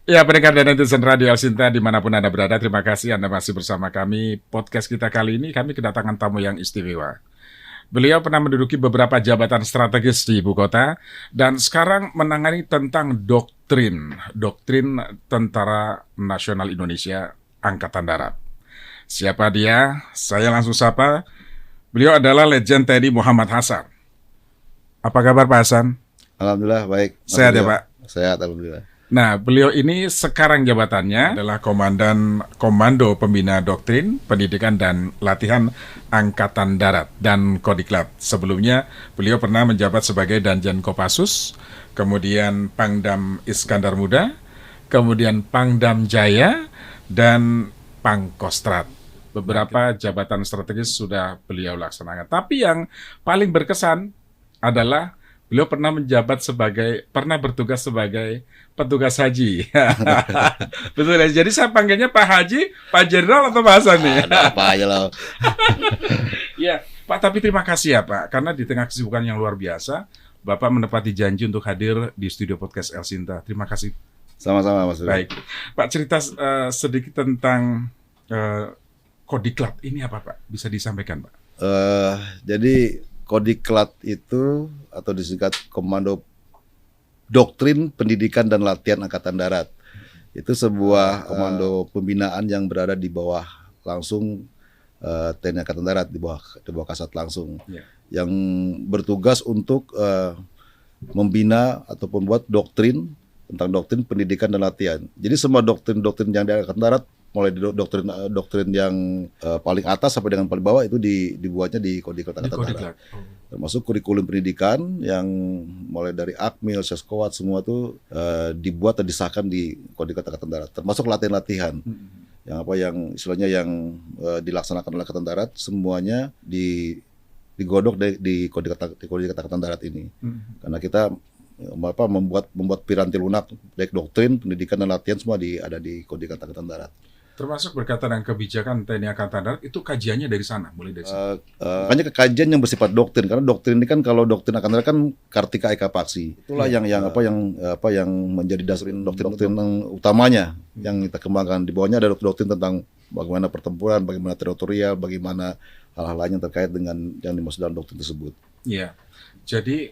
Ya, pendengar dan netizen Radio Elsinta dimanapun Anda berada, terima kasih Anda masih bersama kami. Podcast kita kali ini, kami kedatangan tamu yang istimewa. Beliau pernah menduduki beberapa jabatan strategis di ibu kota, dan sekarang menangani tentang doktrin Tentara Nasional Indonesia Angkatan Darat. Siapa dia? Saya langsung sapa. Beliau adalah Letjen TNI Muhammad Hasan. Apa kabar Pak Hasan? Alhamdulillah baik. Sehat ya Pak? Sehat, alhamdulillah. Nah, beliau ini sekarang jabatannya adalah Komandan Komando Pembina Doktrin, Pendidikan dan Latihan Angkatan Darat dan Kodiklat. Sebelumnya, beliau pernah menjabat sebagai Danjen Kopassus, kemudian Pangdam Iskandar Muda, kemudian Pangdam Jaya, dan Pangkostrat. Beberapa jabatan strategis sudah beliau laksanakan. Tapi yang paling berkesan adalah beliau pernah bertugas sebagai petugas haji. Betul ya. Jadi saya panggilnya Pak Haji, Pak Jenderal atau Pak Hasan nih? Ada apa aja lah. Ya, Pak, tapi terima kasih ya Pak, karena di tengah kesibukan yang luar biasa, Bapak menepati janji untuk hadir di studio podcast Elsinta. Terima kasih. Sama-sama Mas. Baik, Pak, cerita sedikit tentang Kodiklat ini apa Pak? Bisa disampaikan Pak? Jadi Kodiklat itu atau disingkat Komando Doktrin Pendidikan dan Latihan Angkatan Darat. Itu sebuah komando pembinaan yang berada di bawah langsung TNI Angkatan Darat, di bawah Kasat langsung. Ya. Yang bertugas untuk membina ataupun buat doktrin tentang doktrin pendidikan dan latihan. Jadi semua doktrin-doktrin yang di Angkatan Darat, mulai di doktrin yang paling atas sampai dengan paling bawah itu dibuatnya di Kodiklat Angkatan Darat. Termasuk kurikulum pendidikan yang mulai dari Akmil, Seskoat semua itu dibuat dan disahkan di Kodiklat Angkatan Darat. Termasuk latihan-latihan yang istilahnya yang dilaksanakan oleh Angkatan Darat semuanya digodok di Kodiklat Angkatan Darat ini. Karena kita membuat piranti lunak baik doktrin, pendidikan dan latihan semua ada di Kodiklat Angkatan Darat. Termasuk berkaitan dengan kebijakan TNI Angkatan Darat, itu kajiannya dari sana, mulai dari sana. Makanya kajian yang bersifat doktrin, karena doktrin ini kan kalau doktrin Angkatan Darat kan Kartika Eka Paksi. Itulah yang menjadi dasar doktrin utamanya yang kita kembangkan. Di bawahnya ada doktrin tentang bagaimana pertempuran, bagaimana teritorial, bagaimana hal-hal lain yang terkait dengan yang dimaksud dalam doktrin tersebut. Iya. Jadi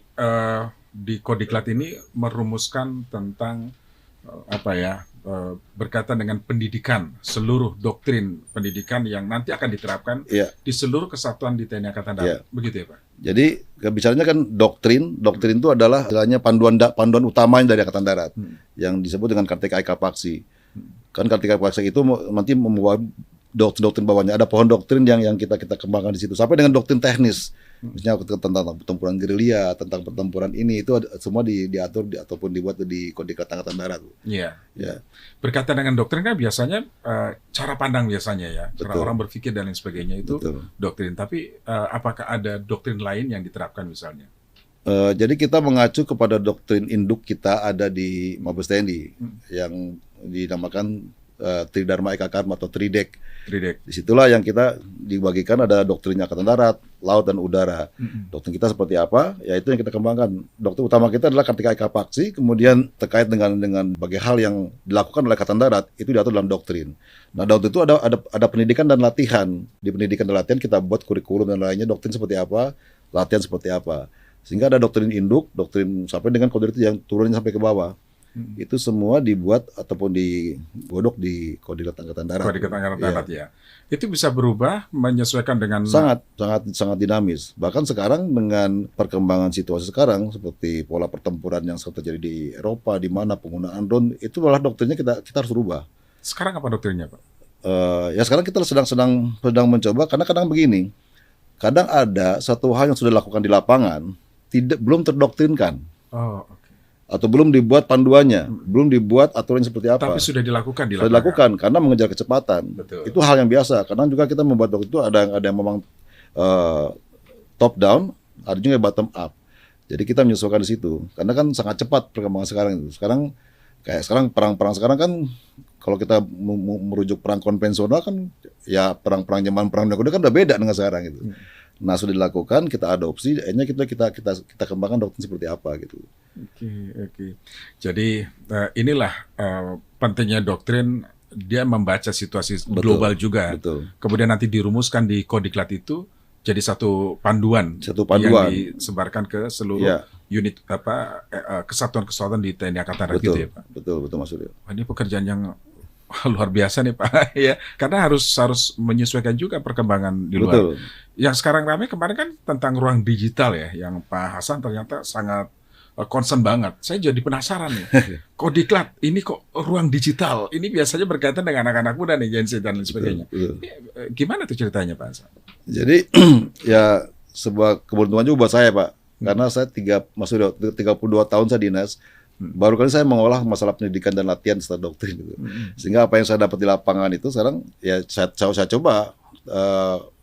di Kodiklat ini merumuskan tentang berkaitan dengan pendidikan, seluruh doktrin pendidikan yang nanti akan diterapkan di seluruh kesatuan di TNI Angkatan Darat. Begitu ya Pak? Jadi bicaranya kan doktrin itu adalah istilahnya panduan utamanya dari Angkatan Darat yang disebut dengan Kartika Eka Paksi. Kan Kartika Eka Paksi itu nanti membawa doktrin bawahnya, ada pohon doktrin yang kita kembangkan di situ sampai dengan doktrin teknis. Misalnya tentang pertempuran gerilya, tentang pertempuran ini itu semua diatur ataupun dibuat di Kodiklat Angkatan Darat. Iya. Ya. Berkaitan dengan doktrin kan biasanya cara pandang biasanya ya, cara orang berpikir dan lain sebagainya itu doktrin. Tapi apakah ada doktrin lain yang diterapkan misalnya? Jadi kita mengacu kepada doktrin induk kita ada di Mabes TNI yang dinamakan Tridharma Eka Karma atau Tridek. Disitulah yang kita dibagikan ada doktrin Angkatan Darat, Laut dan Udara. Doktrin kita seperti apa? Ya itu yang kita kembangkan. Doktrin utama kita adalah Kartika Eka Paksi, kemudian terkait dengan berbagai hal yang dilakukan oleh Angkatan Darat itu diatur dalam doktrin. Nah, doktrin itu ada pendidikan dan latihan. Di pendidikan dan latihan kita buat kurikulum dan lainnya, doktrin seperti apa, latihan seperti apa. Sehingga ada doktrin induk, doktrin sampai dengan kode itu yang turunnya sampai ke bawah. Itu semua dibuat ataupun digodok di Kodiklat Angkatan Darat. Kodiklat Angkatan Darat ya. Itu bisa berubah menyesuaikan dengan sangat dinamis. Bahkan sekarang dengan perkembangan situasi sekarang seperti pola pertempuran yang terjadi di Eropa, di mana penggunaan drone itu malah doktrinnya kita harus rubah. Sekarang apa doktrinnya Pak? Ya sekarang kita sedang mencoba karena kadang begini. Kadang ada satu hal yang sudah dilakukan di lapangan belum terdoktrinkan. Atau belum dibuat panduannya, belum dibuat aturan seperti apa. Tapi sudah dilakukan di lapangan. Sudah dilakukan karena mengejar kecepatan. Betul. Itu hal yang biasa. Kadang juga kita membuat waktu itu ada yang memang top down, ada juga yang bottom up. Jadi kita menyesuaikan di situ. Karena kan sangat cepat perkembangan sekarang itu. Sekarang perang sekarang kan kalau kita merujuk perang konvensional kan ya perang zaman perang dunia kedua kan udah beda dengan sekarang gitu. Nah, sudah dilakukan, kita adopsi, akhirnya kita kembangkan doktrin seperti apa gitu. Oke. Jadi inilah pentingnya doktrin, dia membaca situasi Betul, global juga. betul. Kemudian nanti dirumuskan di Kodiklat itu jadi satu panduan, Satu panduan. yang disebarkan ke seluruh Iya. unit kesatuan-kesatuan di TNI Angkatan Darat gitu Betul, ya Pak. betul Mas Suryo. Wah, ini pekerjaan yang luar biasa nih Pak. Ya, karena harus menyesuaikan juga perkembangan di luar. Betul. Yang sekarang ramai kemarin kan tentang ruang digital ya, yang Pak Hasan ternyata sangat concern banget. Saya jadi penasaran nih. Kodiklat ini kok ruang digital? Ini biasanya berkaitan dengan anak-anak muda nih, Gen Z dan lain sebagainya. Betul. Gimana tuh ceritanya Pak Hasan? Jadi ya sebuah keberuntungan juga buat saya Pak. Karena saya 32 tahun saya dinas. Baru kali saya mengolah masalah pendidikan dan latihan serta doktrin gitu. Sehingga apa yang saya dapat di lapangan itu sekarang ya saya coba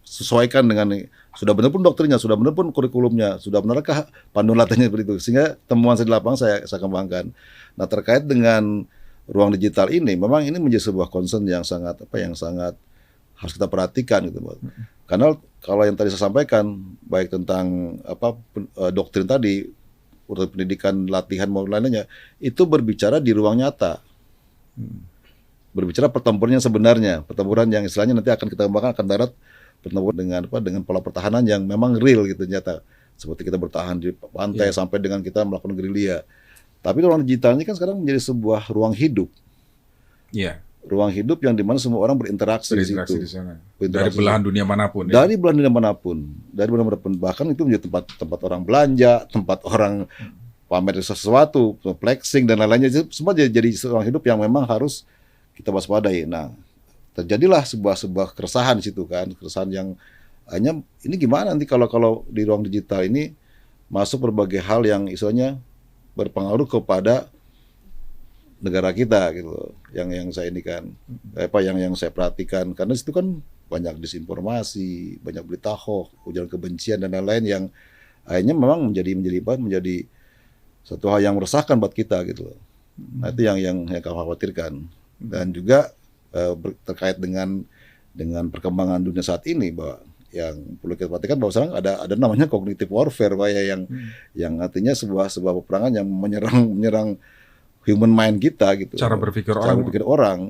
sesuaikan dengan sudah benar pun doktrinnya, sudah benar pun kurikulumnya, sudah benarkah panduan latihannya seperti itu. Sehingga temuan saya di lapangan saya kembangkan. Nah, terkait dengan ruang digital ini memang ini menjadi sebuah concern yang sangat harus kita perhatikan gitu, Pak. Karena kalau yang tadi saya sampaikan baik tentang doktrin tadi, urut pendidikan, latihan maupun lainnya, itu berbicara di ruang nyata. Berbicara pertempuran yang sebenarnya, pertempuran yang istilahnya nanti akan kita kembangkan akan darat, pertempuran dengan pola pertahanan yang memang real gitu nyata. Seperti kita bertahan di pantai sampai dengan kita melakukan gerilya. Tapi ruang digital ini kan sekarang menjadi sebuah ruang hidup. Iya. Ruang hidup yang dimana semua orang berinteraksi di situ. Di sana. Berinteraksi Dari belahan dunia manapun. Dari belahan dunia manapun. Dari belahan dunia manapun. Bahkan itu menjadi tempat orang belanja, tempat orang pamer sesuatu, flexing dan lain-lainnya. Semua jadi ruang hidup yang memang harus kita waspadai. Nah, terjadilah sebuah keresahan di situ kan. Keresahan yang hanya ini gimana nanti kalau di ruang digital ini masuk berbagai hal yang istilahnya berpengaruh kepada negara kita gitu, yang saya ini kan yang saya perhatikan, karena situ kan banyak disinformasi, banyak berita hoax, ujaran kebencian dan lain-lain yang akhirnya memang menjadi satu hal yang meresahkan buat kita gitu. Nah, itu yang kami khawatirkan. Dan juga terkait dengan perkembangan dunia saat ini, bahwa yang perlu kita perhatikan bahwa sekarang ada namanya cognitive warfare, Pak, yang artinya sebuah peperangan yang menyerang human mind kita gitu. Cara berpikir orang.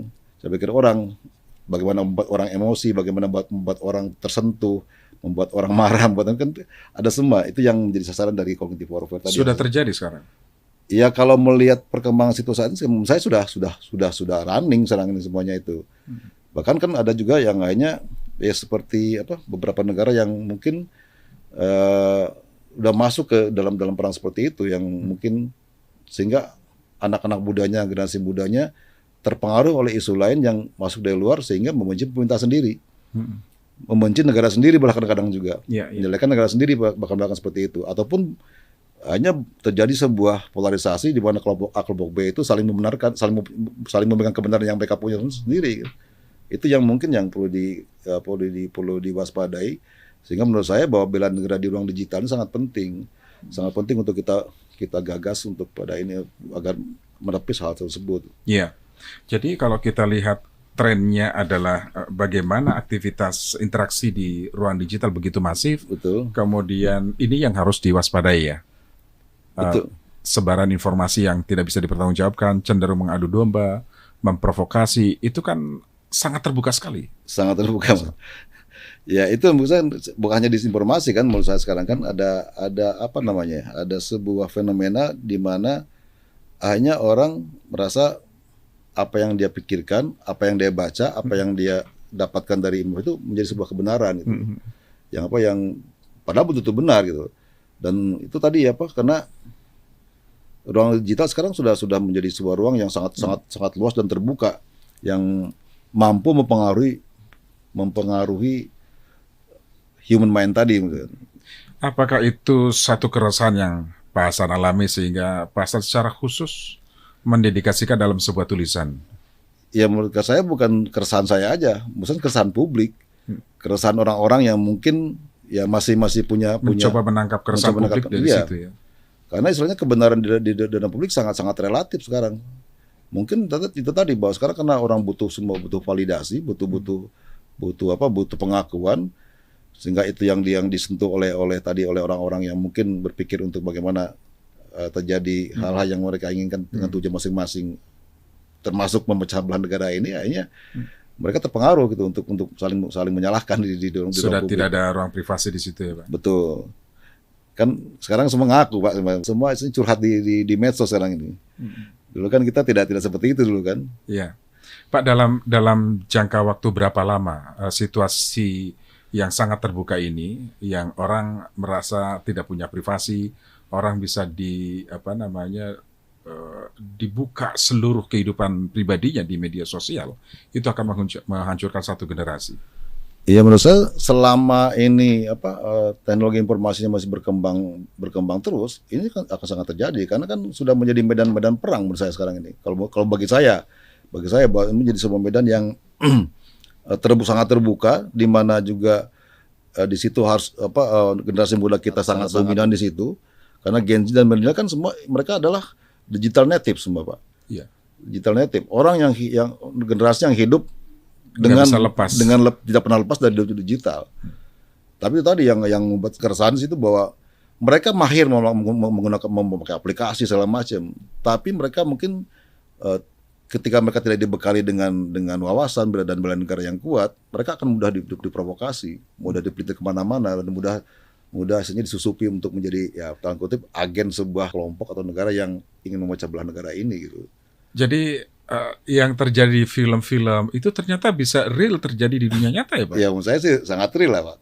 Bagaimana membuat orang emosi, bagaimana membuat orang tersentuh, membuat orang marah, kan ada semua. Itu yang menjadi sasaran dari cognitive warfare tadi. Sudah terjadi sekarang. Ya, kalau melihat perkembangan situasi ini, saya sudah running sekarang ini semuanya itu. Bahkan kan ada juga yang lainnya ya seperti beberapa negara yang mungkin udah masuk ke dalam perang seperti itu, yang mungkin sehingga anak-anak mudanya, generasi mudanya terpengaruh oleh isu lain yang masuk dari luar sehingga membenci pemerintah sendiri. Membenci negara sendiri bahkan kadang juga. Menjelekan negara sendiri bahkan seperti itu. Ataupun hanya terjadi sebuah polarisasi di mana kelompok A, kelompok B itu saling membenarkan, saling memegang kebenaran yang mereka punya sendiri. Itu yang mungkin yang perlu diwaspadai. Sehingga menurut saya bahwa bela negara di ruang digital ini sangat penting. Sangat penting untuk kita gagas untuk pada ini agar menepis hal tersebut. Iya. Jadi kalau kita lihat trennya adalah bagaimana aktivitas interaksi di ruang digital begitu masif. Betul. Kemudian ini yang harus diwaspadai ya. Betul. Sebaran informasi yang tidak bisa dipertanggungjawabkan, cenderung mengadu domba, memprovokasi, itu kan sangat terbuka sekali. Sangat terbuka. Ya, itu menurut saya bukan hanya disinformasi kan, menurut saya sekarang kan ada ada sebuah fenomena di mana hanya orang merasa apa yang dia pikirkan, apa yang dia baca, apa yang dia dapatkan dari ilmu itu menjadi sebuah kebenaran gitu. Yang padahal betul-betul benar gitu. Dan itu tadi karena ruang digital sekarang sudah menjadi sebuah ruang yang sangat luas dan terbuka, yang mampu mempengaruhi human mind tadi. Apakah itu satu keresahan yang Pak Hasan alami sehingga Pak Hasan secara khusus mendedikasikan dalam sebuah tulisan? Ya, menurut saya bukan keresahan saya aja, mungkin keresahan publik, keresahan orang-orang yang mungkin ya masih punya mencoba menangkap keresahan publik dari situ ya. Karena istilahnya kebenaran di dalam publik sangat relatif sekarang. Mungkin itu tadi bahwa sekarang karena orang butuh validasi, butuh pengakuan, sehingga itu yang disentuh oleh orang-orang yang mungkin berpikir untuk bagaimana terjadi hal-hal yang mereka inginkan dengan tujuan masing-masing. termasuk memecah belah negara ini, akhirnya mereka terpengaruh gitu untuk saling menyalahkan di ruang Sudah publik. tidak ada ruang privasi di situ ya Pak. Betul. Kan sekarang semua ngaku Pak, semua curhat di medsos sekarang ini. Dulu kan kita tidak seperti itu dulu kan. Iya. Pak, dalam jangka waktu berapa lama situasi yang sangat terbuka ini, yang orang merasa tidak punya privasi, orang bisa dibuka seluruh kehidupan pribadinya di media sosial, itu akan menghancurkan satu generasi. Iya, menurut saya selama ini teknologi informasinya masih berkembang terus, ini kan akan sangat terjadi karena kan sudah menjadi medan-medan perang menurut saya sekarang ini. Kalau bagi saya bahwa ini menjadi sebuah medan yang sangat terbuka, di mana juga di situ harus generasi muda kita sangat dominan di situ, karena Gen Z dan milenial kan semua mereka adalah digital native semua Pak. Iya. Digital native, orang yang generasi yang hidup tidak pernah lepas dari digital. Tapi itu tadi yang membuat keresahan di situ bahwa mereka mahir menggunakan memakai aplikasi segala macam, tapi mereka mungkin ketika mereka tidak dibekali dengan wawasan dan bela negara yang kuat, mereka akan mudah diprovokasi, mudah dipelita kemana-mana, dan mudah hasilnya disusupi untuk menjadi tanda kutip agen sebuah kelompok atau negara yang ingin memecah belah negara ini gitu. Jadi yang terjadi di film-film itu ternyata bisa real terjadi di dunia nyata ya Pak? Ya menurut saya sih sangat real lah Pak.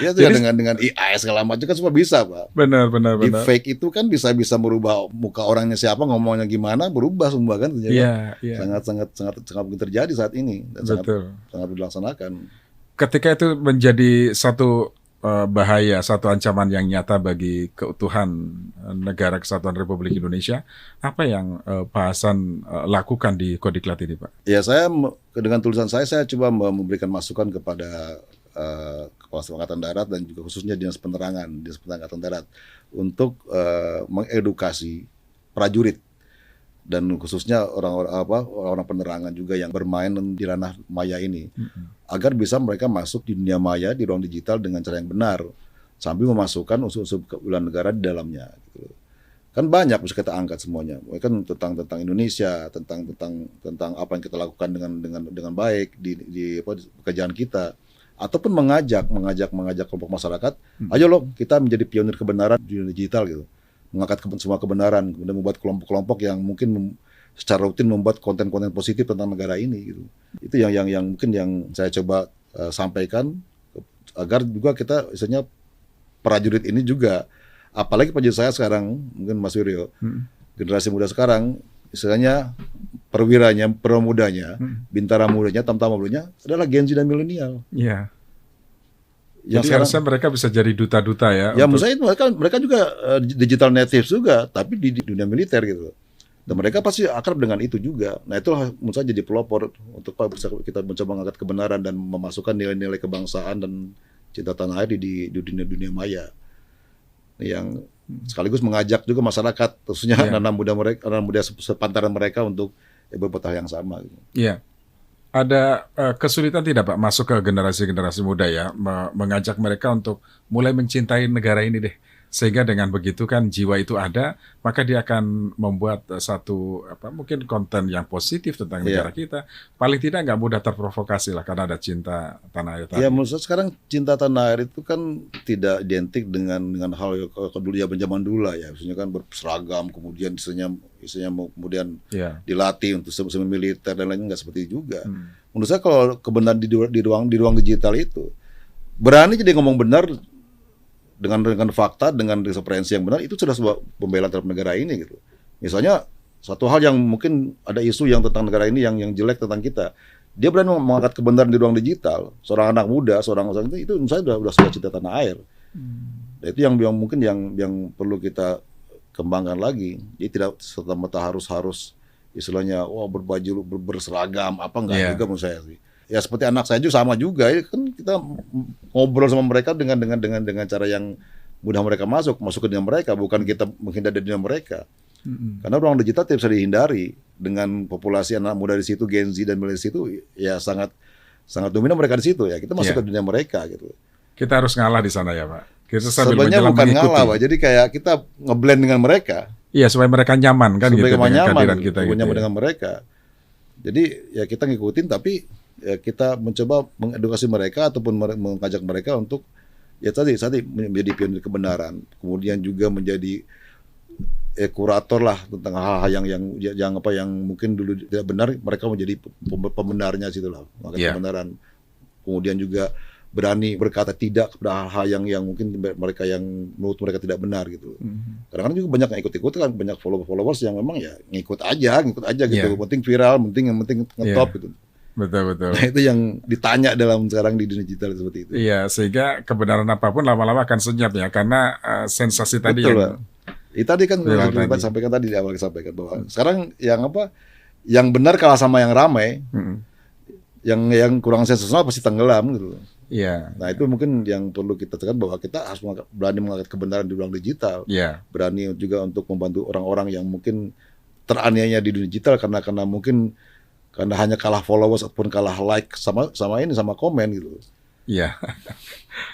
Ya itu dengan AI segala macam kan semua bisa Pak. Benar. Di fake itu kan bisa merubah muka orangnya siapa, ngomongnya gimana, berubah semua kan. Iya. Sangat mungkin terjadi saat ini dan sangat dilaksanakan. Ketika itu menjadi satu bahaya, satu ancaman yang nyata bagi keutuhan negara kesatuan Republik Indonesia, apa yang Pak Hasan lakukan di Kodiklat ini Pak? Ya saya dengan tulisan saya coba memberikan masukan kepada Kepala Staf Angkatan Darat dan juga khususnya Dinas Penerangan Angkatan Darat untuk mengedukasi prajurit dan khususnya orang-orang penerangan juga yang bermain di ranah maya ini, agar bisa mereka masuk di dunia maya, di ruang digital dengan cara yang benar, sambil memasukkan unsur-unsur bela negara di dalamnya. Gitu. Kan banyak bisa kita angkat semuanya, kan tentang Indonesia, tentang apa yang kita lakukan dengan baik di pekerjaan kita, ataupun mengajak kelompok masyarakat, ayo loh kita menjadi pionir kebenaran di dunia digital gitu. Mengangkat semua kebenaran, kemudian membuat kelompok-kelompok yang mungkin secara rutin membuat konten-konten positif tentang negara ini gitu. Itu yang mungkin yang saya coba sampaikan, agar juga kita misalnya prajurit ini juga, apalagi prajurit saya sekarang, mungkin Mas Wiryo, generasi muda sekarang, istilahnya perwiranya, permudanya, bintara mudanya, tamtama mudanya adalah Gen Z dan milenial. Iya. Yang jadi harusnya mereka bisa jadi duta-duta ya. Ya menurut saya mereka juga digital native juga, tapi di dunia militer gitu. Dan mereka pasti akrab dengan itu juga. Nah itulah menurut saya jadi pelopor untuk bisa kita mencoba mengangkat kebenaran dan memasukkan nilai-nilai kebangsaan dan cinta tanah air di dunia maya. Yang sekaligus mengajak juga masyarakat, khususnya anak muda sepantaran mereka untuk berbuat hal yang sama. Iya. Ada kesulitan tidak Pak masuk ke generasi-generasi muda ya, mengajak mereka untuk mulai mencintai negara ini deh, sehingga dengan begitu kan jiwa itu ada, maka dia akan membuat satu mungkin konten yang positif tentang negara kita, paling tidak nggak mudah terprovokasi lah karena ada cinta tanah air tadi. Ya menurut saya sekarang cinta tanah air itu kan tidak identik dengan hal yang dulu ya zaman dulu lah ya, maksudnya kan berseragam kemudian isinya kemudian dilatih untuk semi militer dan lainnya, nggak seperti itu juga. Menurut saya kalau kebenaran di ruang digital itu berani jadi ngomong benar dengan fakta, dengan referensi yang benar, itu sudah sebuah pembelaan terhadap negara ini gitu. Misalnya satu hal yang mungkin ada isu yang tentang negara ini yang jelek tentang kita, dia berani mengangkat kebenaran di ruang digital, seorang anak muda, seorang itu menurut saya sudah cinta tanah air. Dan itu yang mungkin yang perlu kita kembangkan lagi. Jadi tidak serta-merta harus istilahnya berbaju berseragam enggak juga menurut saya sih. Ya seperti anak saya juga sama juga, kan kita ngobrol sama mereka dengan cara yang mudah mereka masuk ke dunia mereka, bukan kita menghindar dari dunia mereka. Karena ruang digital tidak bisa dihindari, dengan populasi anak muda di situ, Gen Z dan milenial di situ, ya sangat dominan mereka di situ ya. Kita masuk ke dunia mereka gitu. Kita harus ngalah di sana ya Pak. Kita sambil sebenarnya bukan mengikuti. ngalah Pak, jadi kayak kita ngeblend dengan mereka. Iya, supaya mereka nyaman kan supaya gitu dengan nyaman, kehadiran kita supaya gitu nyaman ya. dengan mereka. Jadi ya kita ngikutin, tapi ya kita mencoba mengedukasi mereka ataupun mengajak mereka untuk ya tadi menjadi pionir kebenaran, kemudian juga menjadi kurator lah tentang hal-hal yang mungkin dulu tidak benar, mereka menjadi pembenarnya situ lah, Iya. kebenaran. Kemudian juga berani berkata tidak kepada hal-hal yang mungkin mereka yang menurut mereka tidak benar gitu. Kadang-kadang juga banyak yang ikut-ikut kan, banyak followers yang memang ya ngikut aja gitu. Iya. Penting viral, yang penting ngetop Iya. gitu. Betul. Nah, itu yang ditanya dalam sekarang di dunia digital seperti itu. Iya, sehingga kebenaran apapun lama-lama akan senyap ya, karena sensasi tadi Betul, yang Pak. Itu tadi kan viral sudah tadi. sampaikan tadi di awal, sampaikan bahwa sekarang yang benar kalah sama yang ramai, Mm-mm. yang kurang sensasional pasti tenggelam gitu. Iya, Nah, itu mungkin yang perlu kita tekan, bahwa kita harus berani mengangkat kebenaran di ruang digital. iya, Berani juga untuk membantu orang-orang yang mungkin teraniaya di dunia digital karena mungkin karena hanya kalah followers ataupun kalah like sama komen gitu. iya.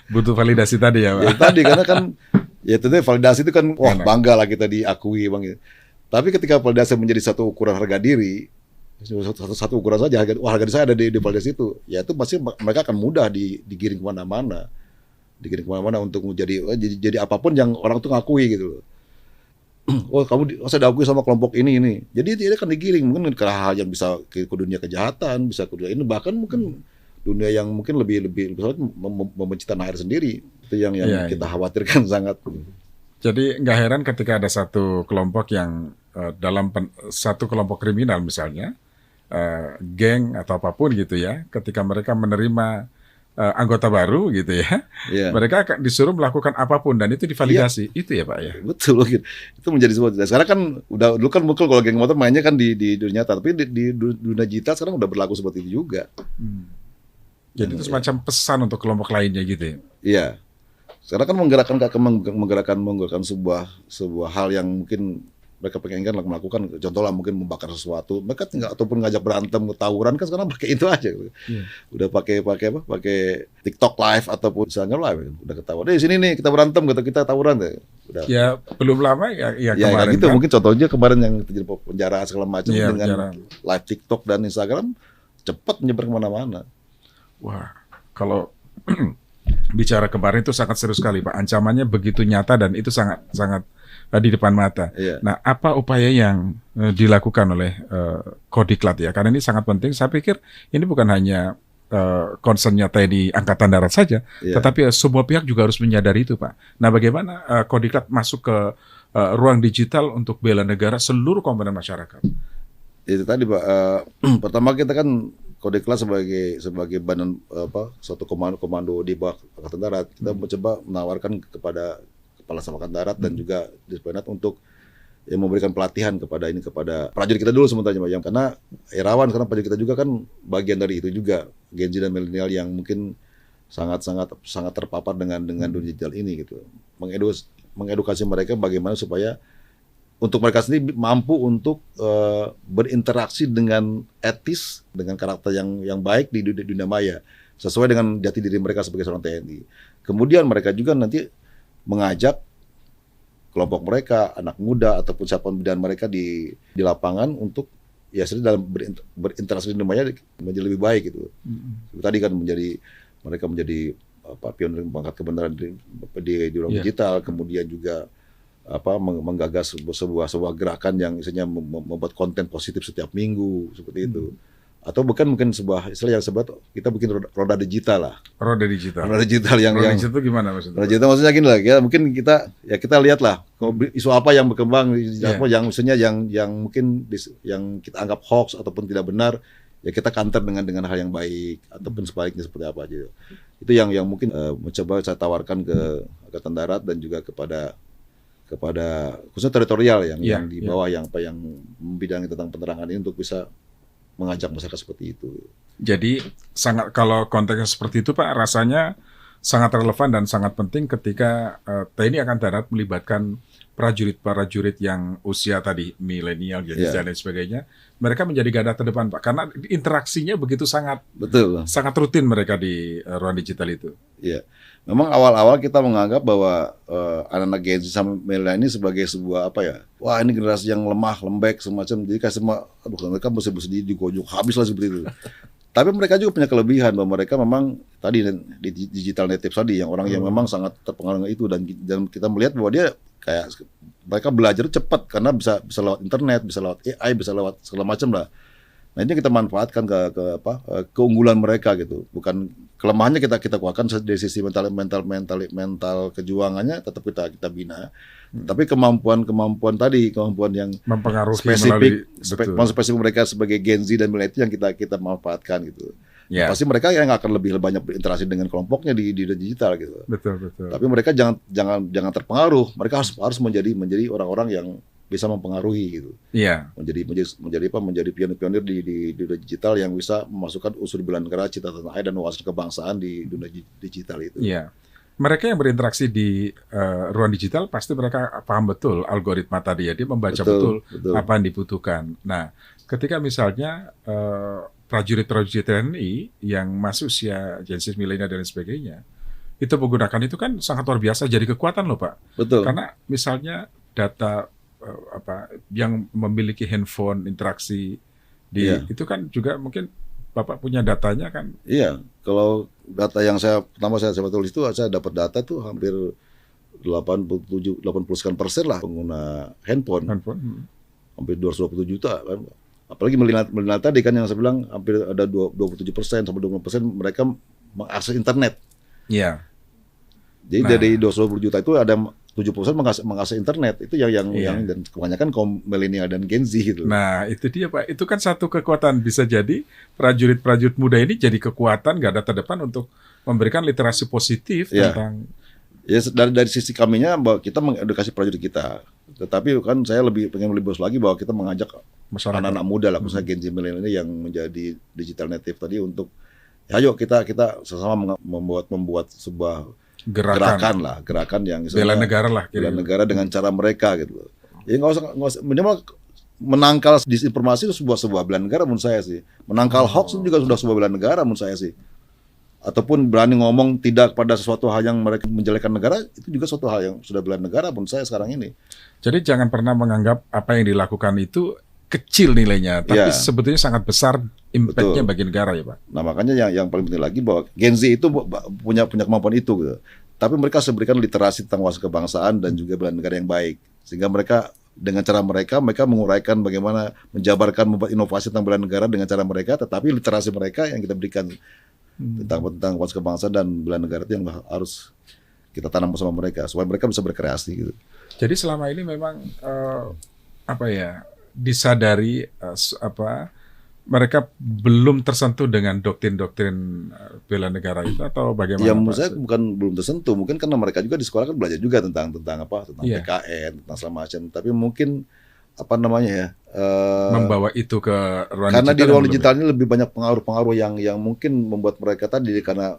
Butuh validasi tadi ya, Ya Pak. tadi karena kan ya tentu validasi itu kan wah Enak. bangga lah kita diakui Bang. Tapi ketika validasi menjadi satu ukuran harga diri, satu ukuran saja harga diri saya ada di validasi itu, ya itu pasti mereka akan mudah digiring kemana-mana, untuk jadi apapun yang orang tuh ngakui gitu loh. Oh saya diakui sama kelompok ini. Jadi dia akan digiring mungkin ke hal yang bisa ke dunia kejahatan, bisa ke dunia ini, bahkan mungkin dunia yang mungkin lebih membenci tanah air sendiri. Itu yang Iya, kita khawatirkan sangat. Jadi nggak heran ketika ada satu kelompok yang satu kelompok kriminal misalnya, geng atau apapun gitu ya, ketika mereka menerima anggota baru gitu ya, Iya. mereka akan disuruh melakukan apapun dan itu divalidasi. Itu ya Pak ya. Betul gitu. Itu menjadi sebuah. Sekarang kan dulu kan mukul kalau geng motor mainnya kan di dunia nyata, tapi di dunia digital sekarang udah berlaku seperti itu juga. Jadi itu semacam pesan untuk kelompok lainnya gitu ya. Iya. Sekarang kan menggerakkan sebuah hal yang mungkin mereka pengen kan melakukan, contoh lah mungkin membakar sesuatu, mereka tinggal ataupun ngajak berantem, tawuran kan sekarang pakai itu aja. Iya. Udah pakai TikTok live ataupun misalnya live, udah ketahuan. Sini nih kita berantem, kita tawuran deh. Udah. Ya belum lama ya Ya kemarin kayak gitu kan. mungkin contohnya kemarin yang terjadi penjara segala macam Iya, dengan penjara. live TikTok dan Instagram cepat menyebar kemana-mana. Wah, kalau bicara kemarin itu sangat serius sekali Pak. Ancamannya begitu nyata dan itu sangat di depan mata. Iya. Nah, apa upaya yang dilakukan oleh Kodiklat ya? Karena ini sangat penting. Saya pikir ini bukan hanya concernnya TNI Angkatan Darat saja, Iya. tetapi semua pihak juga harus menyadari itu Pak. Nah, bagaimana Kodiklat masuk ke ruang digital untuk bela negara seluruh komponen masyarakat? Itu tadi Pak, pertama kita kan Kodiklat sebagai badan suatu komando di bawah Angkatan Darat, kita mencoba menawarkan kepada Kepala Staf Angkatan Darat dan juga Dispenat untuk memberikan pelatihan kepada prajurit kita dulu sementara Pak, karena rawan karena prajurit kita juga kan bagian dari itu juga, Gen Z dan milenial yang mungkin sangat terpapar dengan dunia digital ini gitu. Mengedukasi mereka bagaimana supaya untuk mereka sendiri mampu untuk berinteraksi dengan etis, dengan karakter yang baik di dunia maya, sesuai dengan jati diri mereka sebagai seorang TNI. Kemudian mereka juga nanti mengajak kelompok mereka, anak muda ataupun siapa bidan mereka di lapangan untuk ya dalam berinteraksi di dunia maya menjadi lebih baik gitu. Tadi kan mereka menjadi pionir mengangkat kebenaran di ruang digital, kemudian juga menggagas sebuah gerakan yang isinya membuat konten positif setiap minggu seperti itu. Atau mungkin sebuah istilah yang kita bikin roda digital lah. Roda digital. Roda digital Roda digital itu gimana maksudnya? Roda digital maksudnya gini lah, ya mungkin kita lihat lah isu apa yang berkembang, apa yang misalnya yang mungkin yang kita anggap hoax ataupun tidak benar, ya kita counter dengan hal yang baik ataupun sebaliknya seperti apa aja. Itu yang mungkin mencoba saya tawarkan ke Angkatan Darat dan juga kepada khususnya teritorial yang di bawah yang membidangi tentang penerangan ini untuk bisa mengajak masyarakat seperti itu. Jadi kalau konteksnya seperti itu Pak, rasanya sangat relevan dan sangat penting ketika TNI Angkatan Darat melibatkan prajurit-prajurit yang usia tadi milenial, Iya. dan lain sebagainya, mereka menjadi garda terdepan, Pak, karena interaksinya begitu sangat Betul. sangat rutin mereka di ruang digital itu. Iya. Memang awal-awal kita menganggap bahwa anak-anak Gen Z sama milenial ini sebagai sebuah apa ya? Wah, ini generasi yang lemah, lembek semacam. Jadi kayak semua, aduh mereka mesti digojok habis lah seperti itu. Tapi mereka juga punya kelebihan bahwa mereka memang tadi di digital native tadi yang orang yang memang sangat terpengaruh dengan itu dan kita melihat bahwa dia kayak mereka belajar cepat karena bisa lewat internet, bisa lewat AI, bisa lewat segala macam lah. Nah ini kita manfaatkan keunggulan mereka gitu. Bukan kelemahannya kita kuatkan dari sisi mental kejuangannya tetap kita bina. Tapi kemampuan yang Mempengaruhi spesifik betul. spesifik mereka sebagai Gen Z dan milenial yang kita manfaatkan gitu. Ya, Pasti mereka yang akan lebih banyak berinteraksi dengan kelompoknya di digital gitu. betul. Tapi mereka jangan terpengaruh. Mereka harus menjadi orang-orang yang bisa mempengaruhi gitu. Iya. Menjadi pionir-pionir di dunia digital yang bisa memasukkan unsur bela negara, cita tanah air dan wawasan kebangsaan di dunia digital itu. Iya. Mereka yang berinteraksi di ruang digital pasti mereka paham betul algoritma tadi ya, dia membaca betul apa yang dibutuhkan. Nah, ketika misalnya prajurit-prajurit TNI yang masuk usia Gen Z milenial dan lain sebagainya, itu menggunakan itu kan sangat luar biasa, jadi kekuatan loh Pak. Betul. Karena misalnya data yang memiliki handphone interaksi di Iya. itu kan juga mungkin Bapak punya datanya kan. Iya, kalau data yang pertama saya tulis itu saya dapat data tuh hampir 80% lah pengguna handphone. Hampir 220 juta kan. Apalagi milenial tadi kan yang saya bilang hampir ada 27% sampai 20% mereka mengakses internet. Iya. Jadi dari 220 juta itu ada 70% mengakses internet. Itu yang dan kebanyakan kaum milenial dan Gen Z gitu. Nah, itu dia Pak. Itu kan satu kekuatan, bisa jadi prajurit-prajurit muda ini jadi kekuatan garda terdepan untuk memberikan literasi positif tentang. Ya dari sisi kaminya bahwa kita mengedukasi prajurit kita. Tetapi kan saya pengen lebih lagi bahwa kita mengajak Masyarakat. anak-anak muda lah, khususnya Gen Z milenial ini yang menjadi digital native tadi untuk ayo kita sama membuat sebuah gerakan yang Bela negara lah, bela negara dengan cara mereka gitu. Ya nggak usah minimal menangkal disinformasi itu sebuah bela negara menurut saya sih. Menangkal hoax itu juga sudah sebuah bela negara menurut saya sih. Ataupun berani ngomong tidak pada sesuatu hal yang mereka menjelekkan negara, itu juga suatu hal yang sudah bela negara menurut saya sekarang ini. Jadi jangan pernah menganggap apa yang dilakukan itu kecil nilainya, tapi sebetulnya sangat besar impact-nya bagi negara ya Pak. Nah makanya yang paling penting lagi bahwa Gen Z itu punya kemampuan itu gitu. Tapi mereka harus berikan literasi tentang wawasan kebangsaan dan juga bela negara yang baik. Sehingga mereka dengan cara mereka menguraikan bagaimana menjabarkan membuat inovasi tentang bela negara dengan cara mereka, tetapi literasi mereka yang kita berikan tentang wawasan kebangsaan dan bela negara itu yang harus kita tanam bersama mereka supaya mereka bisa berkreasi gitu. Jadi selama ini memang disadari mereka belum tersentuh dengan doktrin-doktrin bela negara itu atau bagaimana? Ya menurut saya bukan belum tersentuh, mungkin karena mereka juga di sekolah kan belajar juga tentang PKN, tentang segala macam. Tapi mungkin membawa itu ke ruang karena digital. Di ruang digital ini lebih banyak pengaruh-pengaruh yang mungkin membuat mereka tadi karena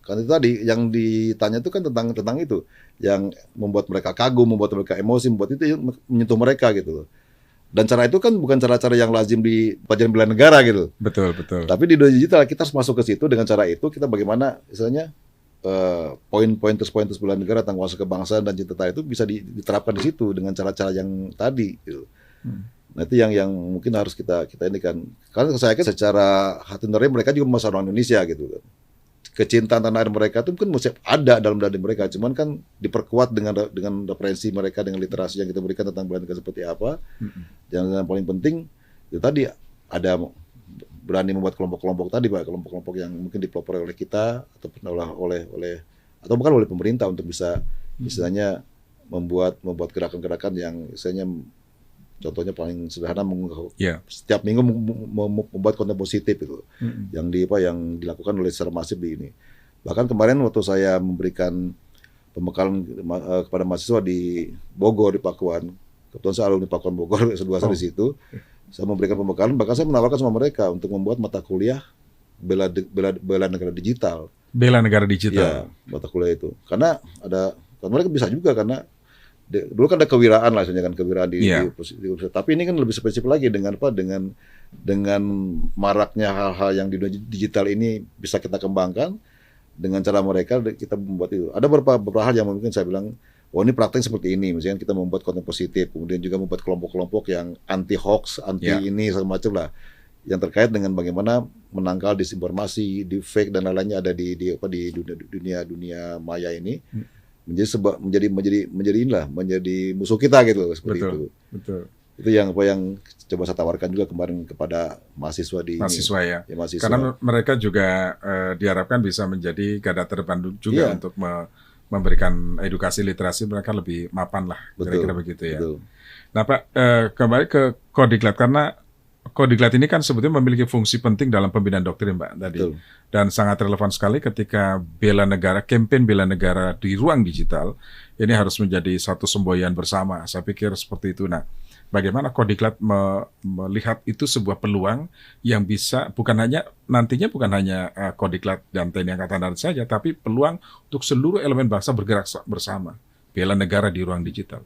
itu tadi yang ditanya itu kan tentang itu yang membuat mereka kagum, membuat mereka emosi, membuat itu menyentuh mereka gitu loh. Dan cara itu kan bukan cara-cara yang lazim di pelajaran bela negara gitu. Betul. Tapi di dunia digital kita harus masuk ke situ dengan cara itu kita bagaimana misalnya poin-pointer bela negara tentang wawasan kebangsaan dan cinta tanah itu bisa diterapkan di situ dengan cara-cara yang tadi gitu. Nah itu yang mungkin harus kita ini kan. Karena saya yakin secara hati nurani mereka juga masyarakat orang Indonesia gitu kan. Kecintaan tanah air mereka itu mungkin masih ada dalam dada mereka, cuman kan diperkuat dengan referensi mereka dengan literasi yang kita berikan tentang bela negara seperti apa. Yang paling penting itu tadi ada berani membuat kelompok-kelompok tadi Pak, kelompok-kelompok yang mungkin dipelopori oleh kita ataupun atau bukan oleh pemerintah untuk bisa istilahnya membuat gerakan-gerakan yang istilahnya contohnya paling sederhana setiap minggu membuat konten positif itu yang dilakukan oleh secara masif di ini. Bahkan kemarin waktu saya memberikan pembekalan kepada mahasiswa di Bogor di Pakuan, kebetulan saya alumni Pakuan Bogor S2 saya di situ, saya memberikan pembekalan, bahkan saya menawarkan sama mereka untuk membuat mata kuliah bela negara digital. Bela negara digital. Ya, mata kuliah itu. Karena mereka bisa juga karena dulu kan ada kewiraan lah, misalnya kan kewiraan Iya. di universitas. Tapi ini kan lebih spesifik lagi dengan apa? Dengan maraknya hal-hal yang di dunia digital ini bisa kita kembangkan dengan cara mereka kita membuat itu. Ada beberapa hal yang mungkin saya bilang, oh ini praktek seperti ini. Misalnya kita membuat konten positif, kemudian juga membuat kelompok-kelompok yang anti hoax, anti ini segala macam lah, yang terkait dengan bagaimana menangkal disinformasi, di fake dan lain-lainnya ada di dunia maya ini. Menjadi musuh kita gitu seperti Betul, itu. betul. Itu yang coba saya tawarkan juga kemarin kepada mahasiswa Mahasiswa ya. mahasiswa. Karena mereka juga diharapkan bisa menjadi garda terdepan juga Iya. untuk memberikan edukasi literasi, mereka lebih mapan lah, kira-kira begitu ya. Betul. Nah Pak, kembali ke Kodiklat, karena Kodiklat ini kan sebetulnya memiliki fungsi penting dalam pembinaan doktrin, Pak, tadi. Betul. Dan sangat relevan sekali ketika bela negara, kampanye bela negara di ruang digital, ini harus menjadi satu semboyan bersama. Saya pikir seperti itu. Nah, bagaimana Kodiklat melihat itu sebuah peluang yang bisa nantinya bukan hanya Kodiklat dan TNI Angkatan Darat saja, tapi peluang untuk seluruh elemen bangsa bergerak bersama, bela negara di ruang digital.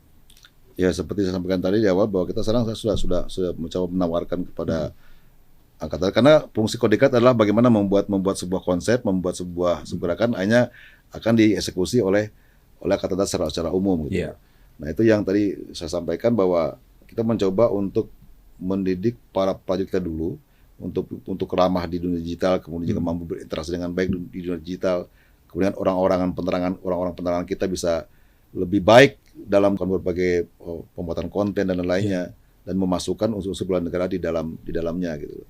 Ya seperti saya sampaikan tadi di awal bahwa kita sekarang sudah mencoba menawarkan kepada angkatan, karena fungsi Kodiklat adalah bagaimana membuat sebuah konsep, membuat sebuah gerakan hanya akan dieksekusi oleh angkatan darat secara umum gitu. Iya. Nah itu yang tadi saya sampaikan bahwa kita mencoba untuk mendidik para prajurit kita dulu untuk ramah di dunia digital, kemudian juga mampu berinteraksi dengan baik di dunia digital, kemudian orang-orang penerangan kita bisa lebih baik dalam berbagai pembuatan konten dan lainnya, dan memasukkan unsur-unsur bela negara di dalamnya gitu.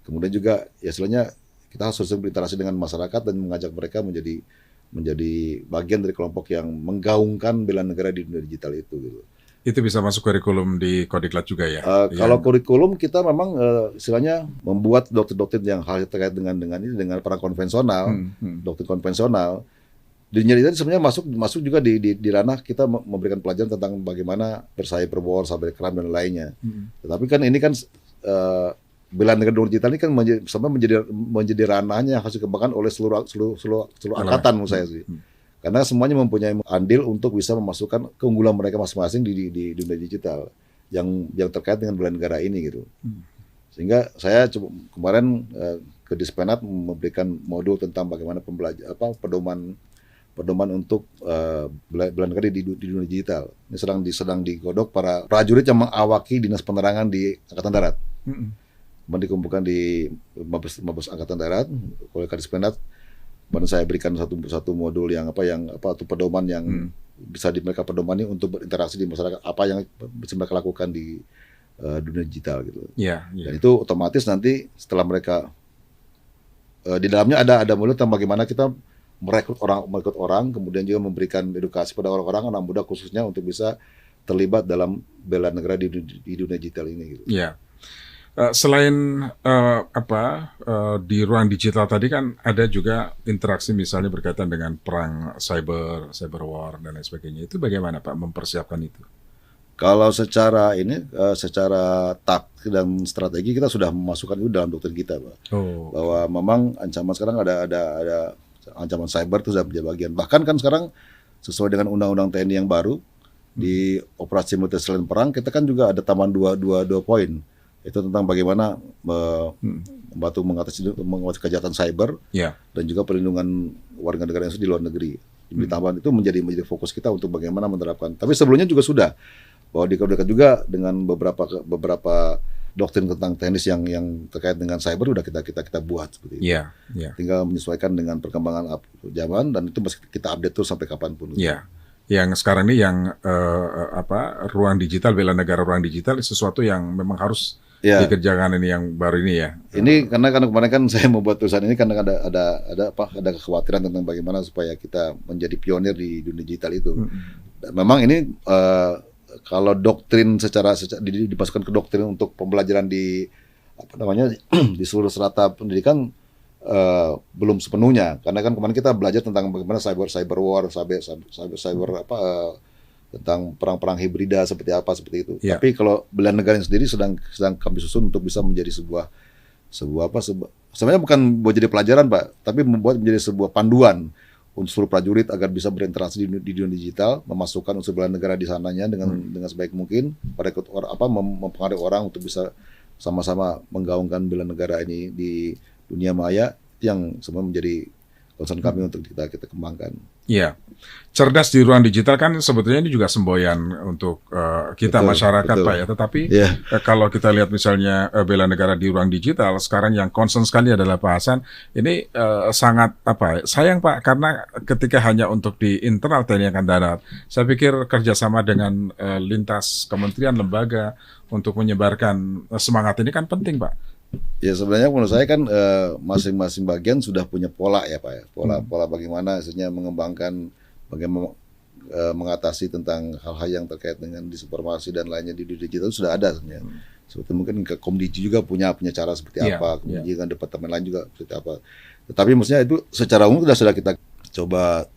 Kemudian juga ya istilahnya kita harus berinteraksi dengan masyarakat dan mengajak mereka menjadi bagian dari kelompok yang menggaungkan bela negara di dunia digital itu gitu. Itu bisa masuk kurikulum di Kodiklat juga ya? Kalau kurikulum kita memang istilahnya membuat doktrin-doktrin yang hal terkait dengan perang konvensional, doktrin konvensional. Di dunia itu sebenarnya masuk juga di ranah kita memberikan pelajaran tentang bagaimana bercyberwar, cybercrime dan lainnya. Tetapi kan ini kan bela negara digital ini kan menjadi ranahnya yang harus dikembangkan oleh seluruh angkatan menurut saya sih. Karena semuanya mempunyai andil untuk bisa memasukkan keunggulan mereka masing-masing di dunia digital yang terkait dengan bela negara ini gitu. Sehingga saya kemarin ke Dispenat memberikan modul tentang bagaimana pedoman untuk bela negara di dunia digital. Ini sedang digodok para prajurit yang mengawaki dinas penerangan di Angkatan Darat. Dikumpulkan di Mabes Angkatan Darat oleh Kadispenat. Dan saya berikan satu modul yang atau pedoman yang bisa mereka pedomani untuk berinteraksi di masyarakat, apa yang bisa mereka lakukan di dunia digital gitu. Dan itu otomatis nanti setelah mereka di dalamnya ada modul tentang bagaimana kita merekrut orang, kemudian juga memberikan edukasi pada orang-orang anak muda khususnya untuk bisa terlibat dalam bela negara di dunia digital ini gitu. Iya. Selain di ruang digital tadi kan ada juga interaksi misalnya berkaitan dengan perang cyber war dan lain sebagainya. Itu bagaimana Pak mempersiapkan itu? Kalau secara taktik dan strategi kita sudah memasukkan itu dalam doktrin kita, Pak. Bahwa memang ancaman sekarang ada ancaman cyber itu sudah menjadi bagian. Bahkan kan sekarang sesuai dengan undang-undang TNI yang baru di operasi militer selain perang, kita kan juga ada tambahan dua poin. Itu tentang bagaimana membantu mengatasi kejahatan cyber dan juga perlindungan warga negara Indonesia di luar negeri. Di tambahan itu menjadi fokus kita untuk bagaimana menerapkan. Tapi sebelumnya juga sudah bahwa dikoordinasikan juga dengan beberapa doktrin tentang teknis yang terkait dengan cyber udah kita buat seperti itu. Tinggal menyesuaikan dengan perkembangan zaman dan itu masih kita update terus sampai kapanpun. Yang sekarang ini yang ruang digital, bela negara ruang digital sesuatu yang memang harus dikerjakan ini yang baru ini ya. Ini karena kemarin kan saya membuat tulisan ini karena ada kekhawatiran tentang bagaimana supaya kita menjadi pionir di dunia digital itu. Memang ini kalau doktrin secara dipasukkan ke doktrin untuk pembelajaran di di seluruh strata pendidikan belum sepenuhnya, karena kan kemarin kita belajar tentang bagaimana cyber war, tentang perang hibrida seperti itu. Tapi kalau bela negara sendiri sedang kami susun untuk bisa menjadi sebuah sebenarnya bukan buat jadi pelajaran, Pak, tapi membuat menjadi sebuah panduan unsur prajurit agar bisa berinteraksi di dunia digital, memasukkan unsur bela negara di sananya dengan sebaik mungkin, pada mempengaruhi orang untuk bisa sama-sama menggaungkan bela negara ini di dunia maya. Itu yang semua menjadi concern kami untuk kita kembangkan. Iya, cerdas di ruang digital kan sebetulnya ini juga semboyan untuk kita Betul, masyarakat betul. Pak ya. Tetapi Iya. kalau kita lihat misalnya bela negara di ruang digital sekarang yang concern sekali adalah Pak Hasan. Ini sangat sayang Pak, karena ketika hanya untuk di internal TNI Angkatan Darat, saya pikir kerjasama dengan lintas kementerian lembaga untuk menyebarkan semangat ini kan penting Pak. Ya sebenarnya menurut saya kan masing-masing bagian sudah punya pola ya Pak ya. Pola bagaimana hasilnya mengembangkan, bagaimana mengatasi tentang hal-hal yang terkait dengan disinformasi dan lainnya di dunia digital sudah ada sebenarnya. Seperti mungkin ke Komdigi juga punya cara seperti apa, kemudian kan departemen lain juga seperti apa. Tetapi maksudnya itu secara umum sudah kita coba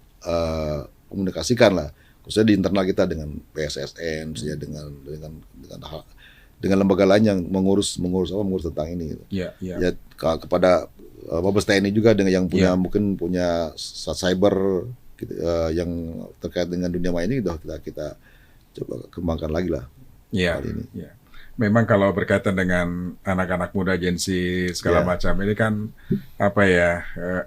komunikasikan lah. Khususnya di internal kita dengan PSSN, misalnya dengan lembaga lain yang mengurus tentang ini. Gitu. Ya kepada Mabes TNI juga dengan yang punya mungkin punya cyber gitu, yang terkait dengan dunia maya ini udah kita coba kembangkan lagi lah. Iya. Memang kalau berkaitan dengan anak-anak muda Gen Z segala macam ini kan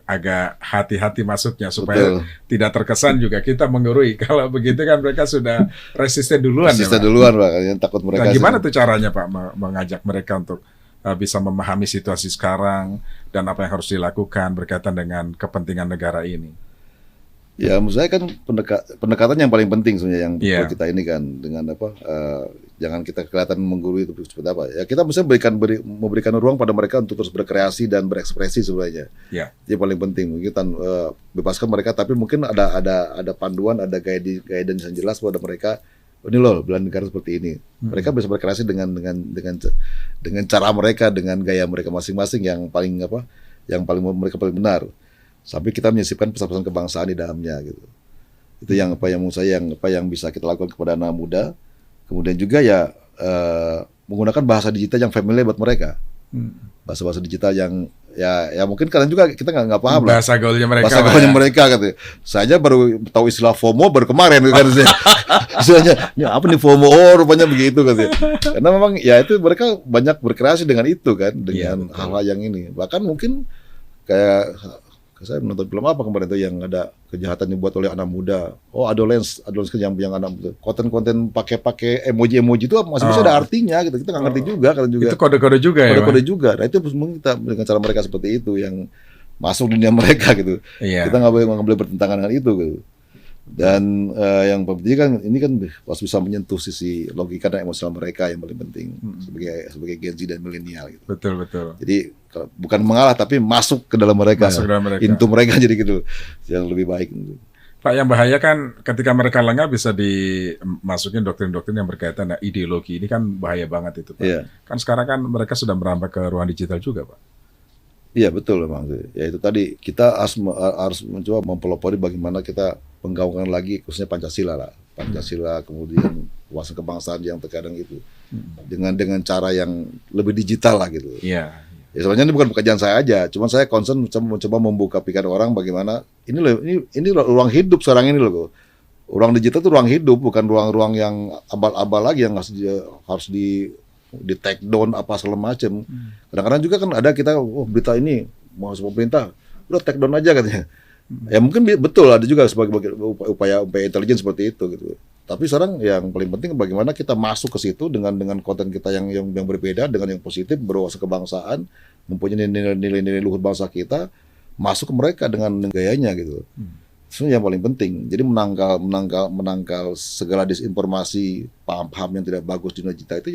agak hati-hati masuknya supaya tidak terkesan juga kita menggurui. Kalau begitu kan mereka sudah resisten duluan. Resisten duluan Pak, yang takut mereka. Nah, gimana tuh caranya Pak mengajak mereka untuk bisa memahami situasi sekarang dan apa yang harus dilakukan berkaitan dengan kepentingan negara ini? Ya, menurut saya kan pendekatan yang paling penting sebenarnya yang kita ini kan dengan jangan kita kelihatan menggurui itu seperti apa. Ya kita mesti memberikan ruang pada mereka untuk terus berkreasi dan berekspresi sebenarnya. Itu yang paling penting. Kita bebaskan mereka, tapi mungkin ada panduan, ada guidance yang jelas pada mereka. Ini loh bela negara seperti ini. Mereka bisa berkreasi dengan cara mereka, dengan gaya mereka masing-masing yang mereka paling benar. Sampai kita menyisipkan pesan-pesan kebangsaan di dalamnya gitu. Itu yang menurut saya yang bisa kita lakukan kepada anak muda. Kemudian juga ya menggunakan bahasa digital yang familiar buat mereka. Bahasa digital yang ya mungkin kalian juga kita nggak paham lah. Bahasa gaulnya mereka. Bahasa gaulnya mereka gitu. Saya baru tahu istilah FOMO baru kemarin kan. Istilahnya ini apa nih FOMO? Oh, rupanya begitu kan. Karena memang ya itu mereka banyak berkreasi dengan itu kan, dengan hal-hal yang ini. Bahkan mungkin kayak saya menonton film apa kemarin itu yang ada kejahatan dibuat oleh anak muda. Oh, adolescence yang anak muda. Konten-konten pakai emoji itu masih bisa ada artinya gitu. Kita nggak ngerti juga kalau juga. Itu kode-kode juga ya. Kode-kode juga. Nah, itu kita dengan cara mereka seperti itu yang masuk dunia mereka gitu. Kita nggak boleh bertentangan dengan itu gitu. Dan yang penting kan ini kan harus bisa menyentuh sisi logika dan emosional mereka yang paling penting sebagai Gen Z dan milenial gitu. Betul. Jadi bukan mengalah tapi masuk ke dalam mereka. Into mereka jadi gitu. Yang lebih baik. Pak, yang bahaya kan ketika mereka lengah bisa dimasukin doktrin-doktrin yang berkaitan dengan ideologi. Ini kan bahaya banget itu Pak. Kan sekarang kan mereka sudah merambah ke ruang digital juga Pak. Iya betul memang. Ya itu tadi kita harus mencoba mempelopori bagaimana kita menggaungkan lagi khususnya Pancasila lah. Pancasila kemudian wawasan kebangsaan yang terkadang itu dengan cara yang lebih digital lah gitu. Ya sebenarnya ini bukan pekerjaan saya aja, cuman saya concern mencoba membuka pikiran orang bagaimana ini ruang hidup sekarang ini loh. Ruang digital itu ruang hidup, bukan ruang-ruang yang abal-abal lagi yang harus di take down apa segala macam. Kadang-kadang juga kan ada kita berita ini mau pemerintah udah take down aja katanya. Ya mungkin betul ada juga sebagai upaya intelijen seperti itu gitu. Tapi sekarang yang paling penting bagaimana kita masuk ke situ dengan konten kita yang berbeda, dengan yang positif, berwawasan kebangsaan, mempunyai nilai-nilai luhur bangsa kita, masuk ke mereka dengan gayanya gitu. Itu yang paling penting. Jadi menangkal segala disinformasi, paham-paham yang tidak bagus di digital itu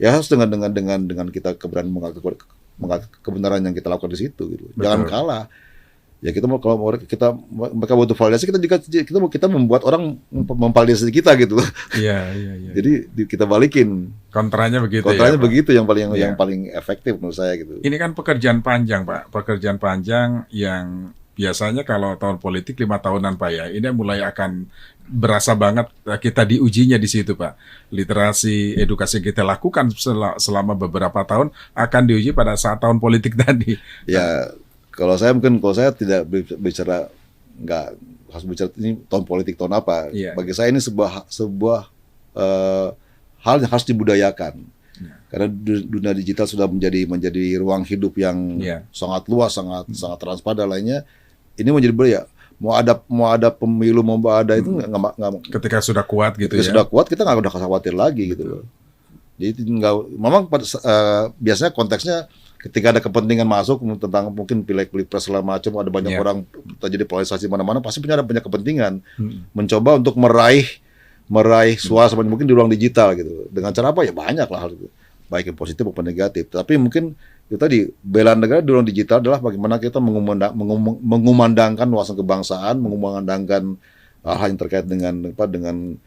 ya harus dengan kita keberanian mengakui kebenaran yang kita lakukan di situ gitu. Betul. Jangan kalah. Ya kalau mereka butuh validasi kita membuat orang memvalidasi kita gitu. Iya. Jadi kita balikin. Kontranya begitu. Begitu yang paling efektif menurut saya gitu. Ini kan pekerjaan panjang Pak. Pekerjaan panjang yang biasanya kalau tahun politik 5 tahunan Pak ya. Ini mulai akan berasa banget kita diujinya di situ Pak. Literasi, edukasi yang kita lakukan selama beberapa tahun akan diuji pada saat tahun politik tadi. Ya, kalau saya tidak bicara nggak harus bicara ini tahun politik tahun apa. Iya. Bagi saya ini sebuah hal yang harus dibudayakan. Karena dunia digital sudah menjadi ruang hidup yang sangat luas, sangat transparan lainnya. Ini menjadi budaya. Mau ada pemilu mau ada itu nggak. Ketika sudah kuat gitu ketika sudah kuat kita nggak udah khawatir lagi gitu loh. Jadi nggak, memang biasanya konteksnya ketika ada kepentingan masuk tentang mungkin pilek-pilpres segala macam, ada banyak orang terjadi polarisasi mana-mana, pasti punya kepentingan mencoba untuk meraih suara mungkin di ruang digital gitu. Dengan cara apa ya banyak lah hal itu, baik yang positif maupun negatif. Tapi mungkin itu tadi bela negara di ruang digital adalah bagaimana kita mengumandangkan wawasan kebangsaan, mengumandangkan hal yang terkait dengan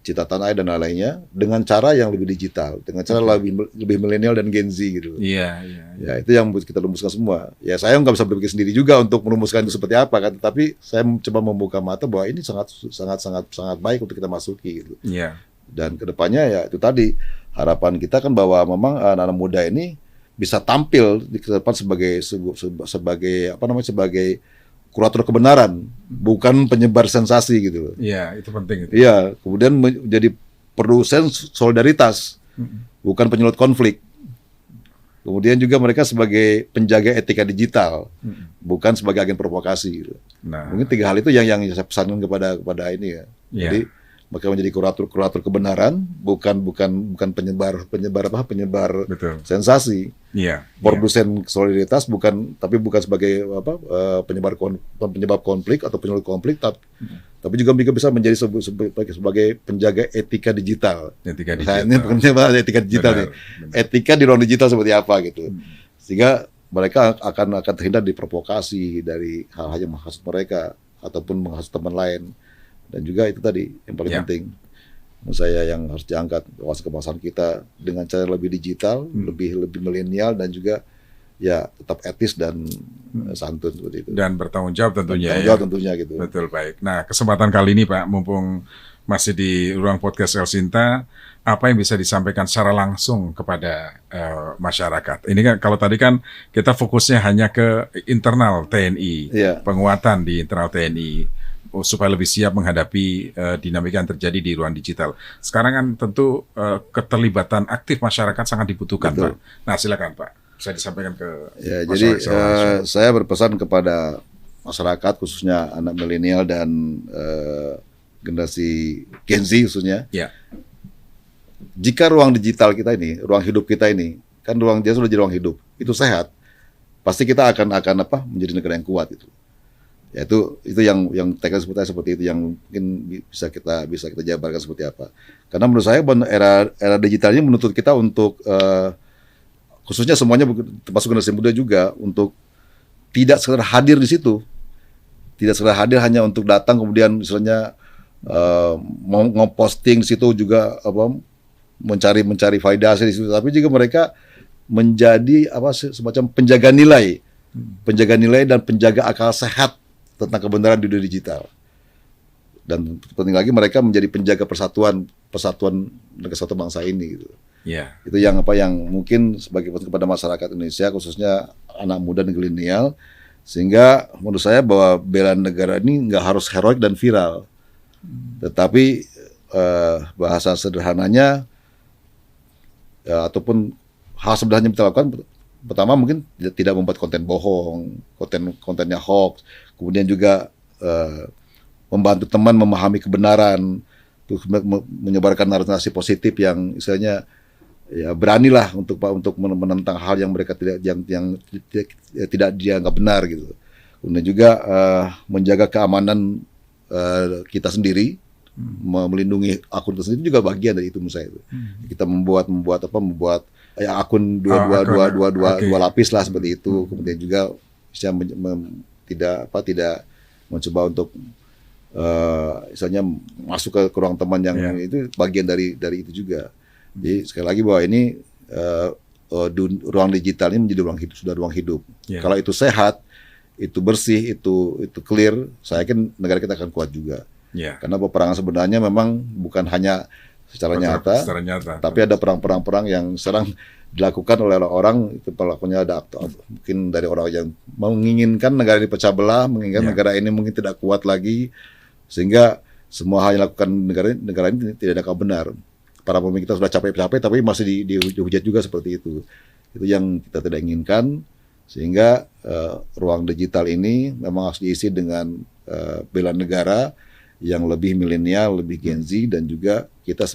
cita tanah air dan lainnya dengan cara yang lebih digital, dengan cara lebih milenial dan Gen Z gitu. Iya. Ya itu yang kita rumuskan semua. Ya saya nggak bisa berpikir sendiri juga untuk merumuskan itu seperti apa kan, tapi saya coba membuka mata bahwa ini sangat baik untuk kita masuki gitu. Iya. Dan kedepannya ya itu tadi harapan kita kan bahwa memang anak-anak muda ini bisa tampil di depan sebagai kurator kebenaran, bukan penyebar sensasi gitu loh. Iya, itu penting. Iya, kemudian menjadi produsen solidaritas, bukan penyulut konflik. Kemudian juga mereka sebagai penjaga etika digital, bukan sebagai agen provokasi. Gitu. Nah, mungkin 3 hal itu yang saya pesankan kepada ini ya. Jadi mereka menjadi kurator kebenaran, bukan penyebar betul. sensasi. Iya. Produsen solidaritas bukan sebagai penyebab konflik atau penyulut konflik, tapi juga bisa menjadi sebagai penjaga etika digital. Nah, ini bukan etika digital nih. Etika di ruang digital seperti apa gitu. Sehingga mereka akan terhindar diprovokasi dari hal-hal yang menghasut mereka ataupun menghasut teman lain. Dan juga itu tadi yang paling penting menurut saya yang harus diangkat wawasan kebangsaan kita dengan cara lebih digital, lebih milenial dan juga ya tetap etis dan santun seperti itu. Dan bertanggung jawab tentunya. Tentunya gitu. Betul, baik. Nah, kesempatan kali ini Pak, mumpung masih di ruang podcast El Sinta, apa yang bisa disampaikan secara langsung kepada masyarakat? Ini kan kalau tadi kan kita fokusnya hanya ke internal TNI, penguatan di internal TNI. Supaya lebih siap menghadapi dinamika yang terjadi di ruang digital. Sekarang kan tentu keterlibatan aktif masyarakat sangat dibutuhkan, Pak. Nah, silakan Pak, bisa disampaikan ke jadi saya berpesan kepada masyarakat khususnya anak milenial dan generasi Gen Z khususnya. Jika ruang digital kita ini, ruang hidup kita ini, kan ruang dia sudah jadi ruang hidup, itu sehat, pasti kita akan menjadi negara yang kuat itu. Ya itu yang teknis seperti itu yang mungkin bisa kita jabarkan seperti apa. Karena menurut saya era digital ini menuntut kita untuk khususnya semuanya termasuk generasi muda juga untuk tidak sekedar hadir di situ. Tidak sekedar hadir hanya untuk datang kemudian misalnya mau ngeposting di situ juga mencari validasi di situ, tapi juga mereka menjadi semacam penjaga nilai dan penjaga akal sehat tentang kebenaran di dunia digital. Dan penting lagi mereka menjadi penjaga persatuan kesatuan bangsa ini gitu. Itu yang mungkin sebagai pesan kepada masyarakat Indonesia khususnya anak muda dan milenial, sehingga menurut saya bahwa bela negara ini nggak harus heroik dan viral. Tetapi bahasa sederhananya ataupun hal sederhananya kita lakukan, pertama mungkin tidak membuat konten bohong, kontennya hoax, kemudian juga membantu teman memahami kebenaran, menyebarkan narasi positif yang istilahnya ya beranilah untuk menentang hal yang mereka tidak dianggap benar gitu. Kemudian juga menjaga keamanan kita sendiri, melindungi akun kita sendiri juga bagian dari itu menurut saya itu. Kita membuat ya akun dua lapis lah seperti itu. Kemudian juga bisa tidak mencoba untuk misalnya masuk ke ruang teman yang itu bagian dari itu juga. Jadi sekali lagi bahwa ini ruang digital ini menjadi ruang hidup. Kalau itu sehat, itu bersih, itu clear, saya yakin negara kita akan kuat juga. Karena peperangan sebenarnya memang bukan hanya secara nyata. Secara nyata. Tapi ada perang yang sedang dilakukan oleh orang, itu pelakunya ada mungkin dari orang yang menginginkan negara ini pecah belah, menginginkan negara ini mungkin tidak kuat lagi, sehingga semua hal yang dilakukan negara ini tidak ada benar. Para pemimpin kita sudah capek-capek, tapi masih dihujat juga seperti itu. Itu yang kita tidak inginkan, sehingga ruang digital ini memang harus diisi dengan bela negara yang lebih milenial, lebih Gen Z, dan juga kita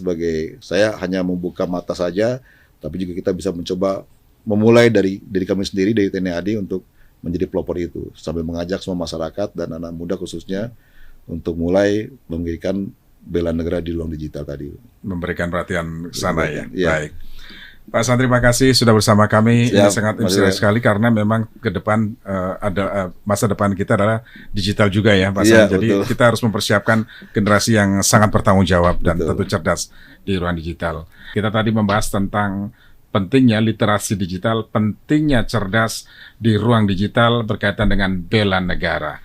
saya hanya membuka mata saja, tapi juga kita bisa mencoba memulai dari kami sendiri, dari TNI AD untuk menjadi pelopor itu, sambil mengajak semua masyarakat dan anak muda khususnya untuk mulai memberikan bela negara di ruang digital tadi. Memberikan perhatian ke sana ya. Ya. Baik. Pak San, terima kasih sudah bersama kami. Siap, Ini sangat inspiratif sekali karena memang ke depan ada masa depan kita adalah digital juga ya, Pak San. Jadi betul. Kita harus mempersiapkan generasi yang sangat bertanggung jawab dan tentu cerdas di ruang digital. Kita tadi membahas tentang pentingnya literasi digital, pentingnya cerdas di ruang digital berkaitan dengan bela negara.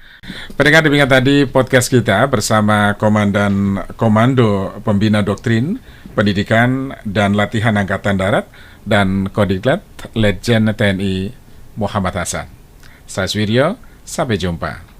Pendengar, demikian tadi podcast kita bersama Komandan Komando Pembina Doktrin, Pendidikan dan Latihan Angkatan Darat dan Kodiklat Letjen TNI Muhammad Hasan. Saya Suwiryo, sampai jumpa.